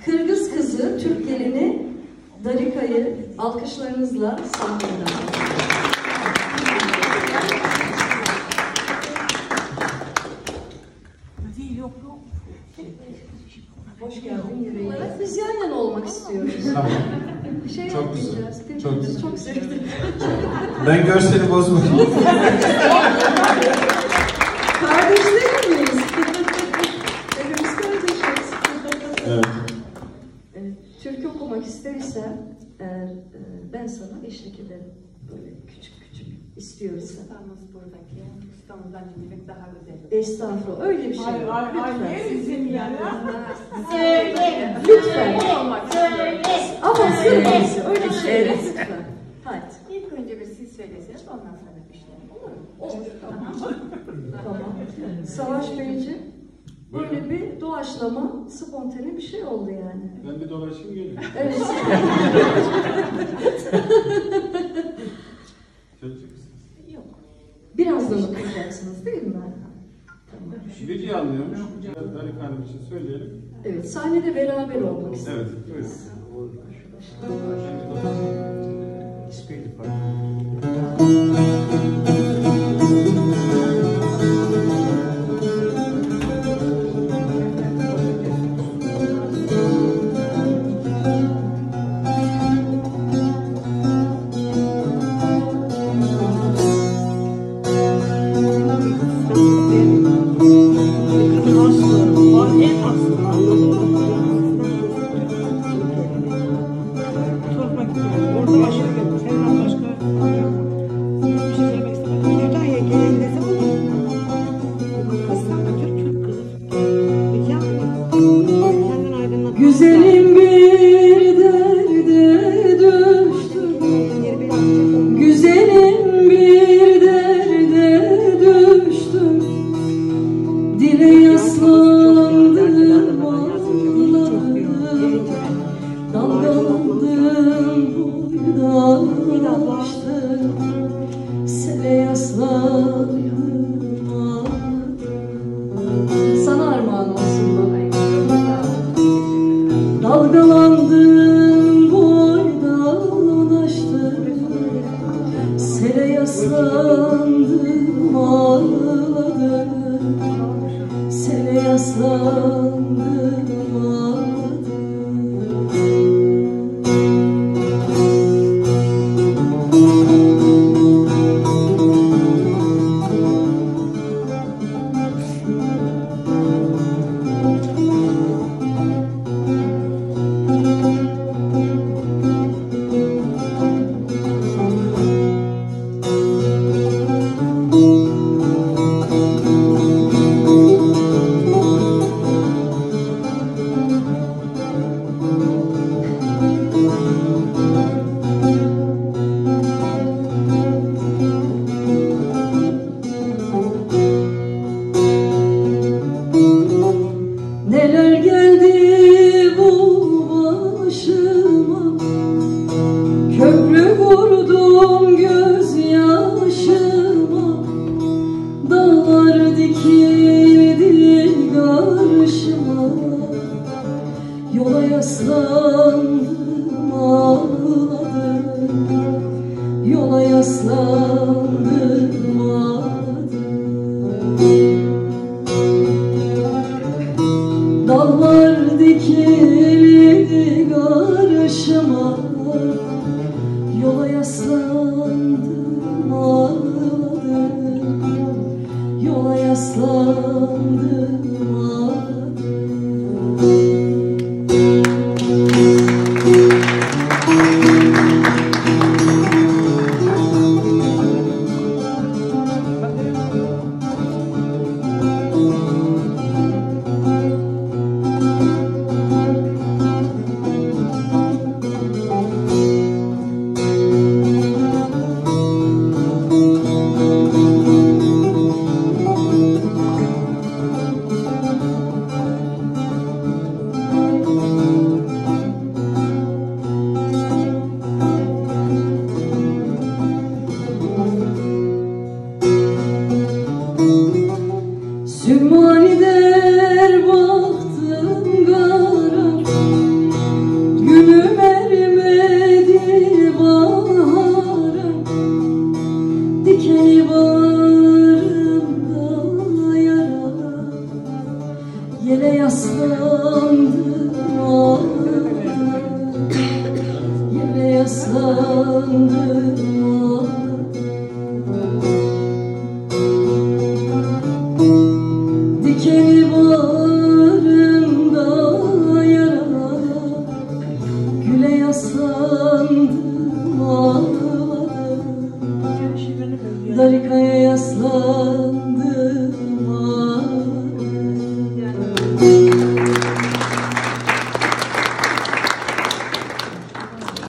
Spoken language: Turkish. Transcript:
Kırgız Kızı Türk gelini Darika'yı alkışlarınızla sahnede. Hoş geldin yüreğine. Biz yan yana olmak istiyoruz. Tamam. Şey çok güzel. Çok sevdim. Ben görseli bozmadım. Kardeşler miyiz? Hepimiz kardeşiz. Evet. Türkü okumak istersen ben sana eşlik ederim. Böyle küçük küçük istiyorsan. Ustamız buradaki. Ustamızdan dinlemek daha güzel. Estağfurullah. Öyle bir şey yok. Lütfen. Söyle. Lütfen. Söyle. Ama sırlaması öyle bir şey yok. Lütfen. Hadi. İlk önce bir siz söyleseniz ondan sonra düşünelim. Olur mu? Olur. Tamam. Savaş Beyciğim, böyle bir doğaçlama, spontane bir şey oldu yani. Ben bir dolaşayım geleyim. Evet. Yok. Birazdan okuyacaksınız değil mi? Tamam. Video anlıyormuş. Darika Hanım için söyleyelim. Evet, sahnede beraber olmak istiyorum. Evet, buyurun. Güzelim bir derde düştüm, güzelim bir derde düştüm, dile yaslandım ağladım, dalgalandım boydaştım, sele yaslandım ağladım. Sana armağan olsun bana. Dalgalandım, boydalaştım, sele yaslandım, ağladım, sele yaslandım, ağladım. Neler geldi bu başıma, köprü vurdum gözyaşıma, dağlar dikildi karşıma, yola yaslandım ağladım, yola yaslandım ağladım. Dallar dikildi karşıma, yola yaslandım ağladım, yola yaslandım ağladım. Yere yaslandım ağladım, yere yaslandım ağladım. Dikeni bağrımda yaralı, güle yaslandım ağladım, darikaya yaslandım.